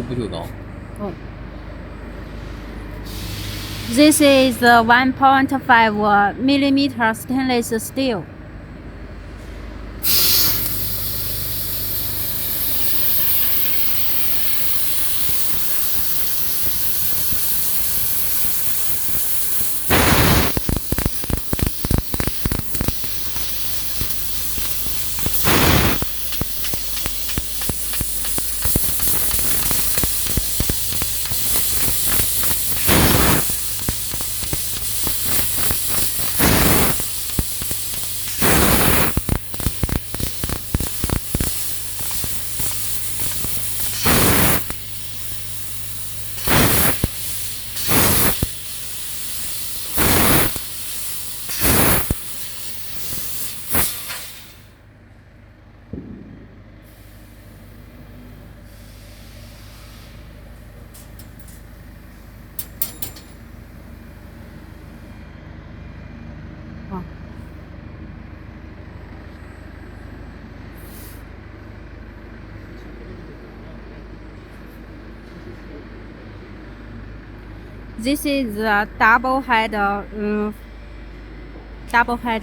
不锈钢。Oh. This is the 1.5 millimeter stainless steel. This is the double head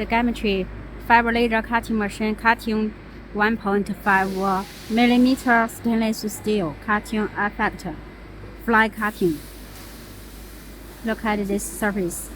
gantry fiber laser cutting machine cutting 1.5 millimeter stainless steel cutting effect. Fly cutting. Look at this surface.